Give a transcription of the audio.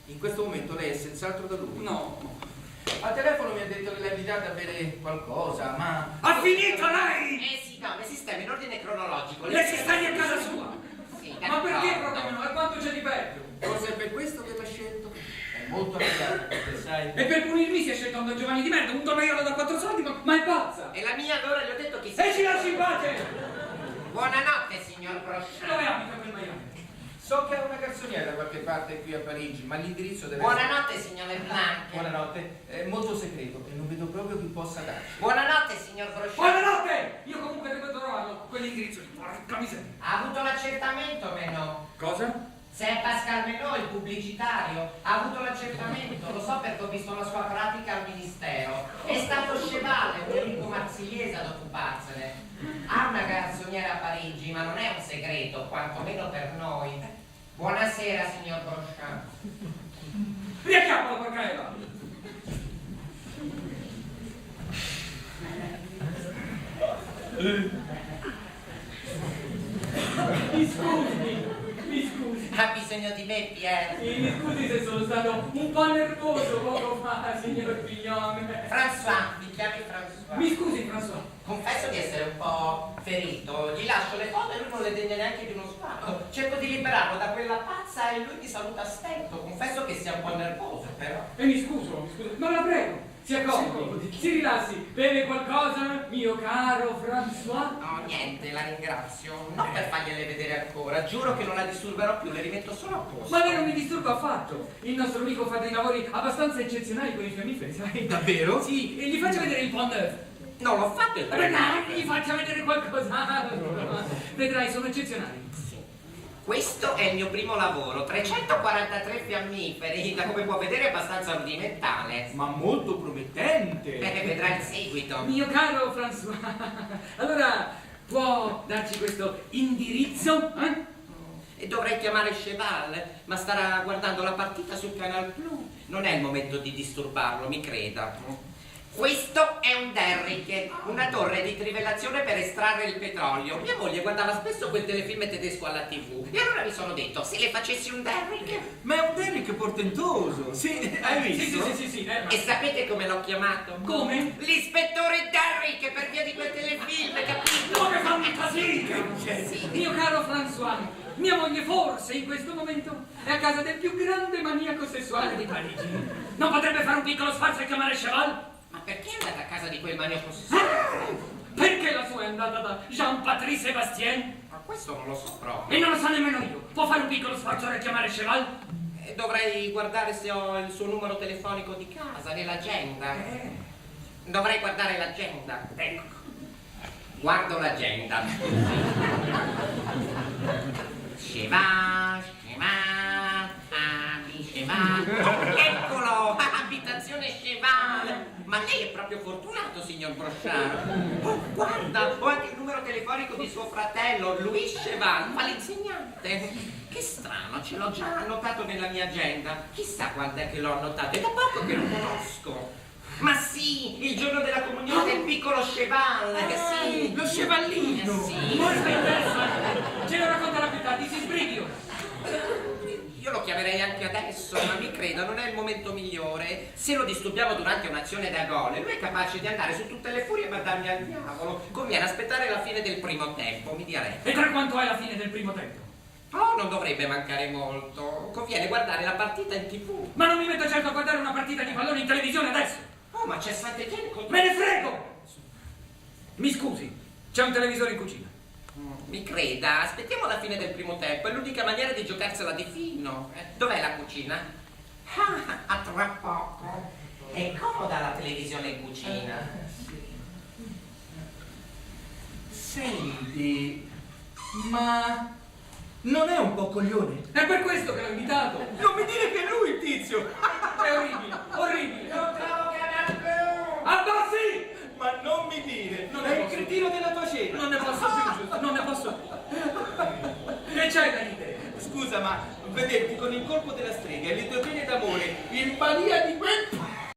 In questo momento lei è senz'altro da lui. No. Al telefono mi ha detto che l'ha invitata a bere qualcosa, ma... Ha finito lei? Sì, no, le sistema in ordine cronologico. Lei si sta a casa sua. Sì, Ma perché d'accordo. proprio no? E quanto c'è di peggio? Forse è per questo che l'ha scelto. È molto arrabbiata, sai. E per punirmi si è scelto un Don Giovanni di merda, un tornaiolo da 4 soldi, ma è pazza! E la mia allora gli ho detto che E ci lasci in pace! Buonanotte, signor Dove Brosciano. abita quel maiale? So che ha una canzoniera da qualche parte qui a Parigi, ma l'indirizzo deve Buonanotte, signor Leblanc. Buonanotte. È molto segreto e non vedo proprio chi possa darci. Buonanotte, signor Brosciano. Buonanotte! Io comunque devo trovarlo, quell'indirizzo lì, porca miseria. Ha avuto l'accertamento, Menò? Cosa? Se è Pascal Menò, il pubblicitario, ha avuto l'accertamento, lo so perché ho visto la sua pratica al ministero. È stato Chevale, un ricco marsiliese ad occuparsene. Ha una canzoniera a Parigi, ma non è un segreto, quantomeno per noi. Buonasera, signor Brosciano. Riacchiappa la porcaella! Mi scusi. Ha bisogno di me, Pierre? Sì, mi scusi se sono stato un po' nervoso poco fa, signor Piglione. François, mi chiami François? Mi scusi, François. Confesso di essere un po' ferito. Gli lascio le foto e lui non le degna neanche di uno sguardo. Cerco di liberarlo da quella pazza e lui mi saluta a stento. Confesso che sia un po' nervoso, però. E mi scuso, ma la prego. Si accomodi, si rilassi, beve qualcosa, mio caro François? No, niente, la ringrazio. Non per fargliele vedere ancora. Giuro che non la disturberò più, le rimetto solo a posto. Ma lei non mi disturba affatto. Il nostro amico fa dei lavori abbastanza eccezionali con i fiammiferi, sai? Davvero? Sì, e gli faccio vedere il Pont Neuf. Non l'ho fatto il Beh, dai, gli faccia vedere qualcos'altro. Vedrai, sono eccezionali. Questo è il mio primo lavoro, 343 fiammiferi, da come può vedere è abbastanza rudimentale. Ma molto promettente. Vedrà il seguito. Mio caro François, allora può darci questo indirizzo? E dovrei chiamare Cheval, ma starà guardando la partita sul Canal Blu. Non è il momento di disturbarlo, mi creda. Questo è un Derrick, una torre di trivellazione per estrarre il petrolio. Mia moglie guardava spesso quel telefilm tedesco alla TV e allora mi sono detto, se le facessi un Derrick... Ma è un Derrick portentoso. Sì, hai visto? Sì. E sapete come l'ho chiamato? Come? L'ispettore Derrick per via di quel telefilm, capito? Oh, che fantasia! Sì. Mio caro François, mia moglie forse in questo momento è a casa del più grande maniaco sessuale di Parigi. Non potrebbe fare un piccolo sforzo e chiamare Cheval? Ma perché è andata a casa di quel maniaco sessuale? Perché la sua è andata da Jean-Patrice Sébastien? Ma questo non lo so proprio. E non lo so nemmeno io. Può fare un piccolo sforzo per chiamare Cheval? Dovrei guardare se ho il suo numero telefonico di casa, nell'agenda. Dovrei guardare l'agenda. Ecco. Guardo l'agenda. Cheval. Eccolo! Abitazione Cheval! Ma lei è proprio fortunato, signor Brosciano. Oh, guarda, ho anche il numero telefonico di suo fratello, Louis Cheval, fa l'insegnante. Che strano, ce l'ho già annotato nella mia agenda. Chissà quando è che l'ho annotato, è da poco che lo conosco. Ma sì, il giorno della comunione del piccolo Cheval, sì. Lo Chevallino. Sì. Molto interessante. Ce lo racconterà più tardi, si sbrighi ora. Io lo chiamerei anche adesso, ma mi creda, non è il momento migliore. Se lo disturbiamo durante un'azione da gol, lui è capace di andare su tutte le furie e mandarmi al diavolo. Conviene aspettare la fine del primo tempo, mi direi. E tra quanto è la fine del primo tempo? Oh, non dovrebbe mancare molto. Conviene guardare la partita in TV. Ma non mi metto certo a guardare una partita di pallone in televisione adesso. Oh, ma c'è Saint-Étienne contro... Me ne frego! Mi scusi, c'è un televisore in cucina. Mi creda, aspettiamo la fine del primo tempo, è l'unica maniera di giocarsela di fino. Dov'è la cucina? Ah, a tra poco. È comoda la televisione in cucina. Senti, ma non è un po' coglione? È per questo che l'ho invitato. Non mi dire che è lui il tizio! È orribile, orribile. Non trovo Canal Blu! Abbassi! Ma non mi dire, Non è ne il posso cretino della tua cena! Non ne posso più, giusto? Non ne posso più. Che c'è da ridere? Scusa, ma vederti con il colpo della strega e le tue pene d'amore in balia di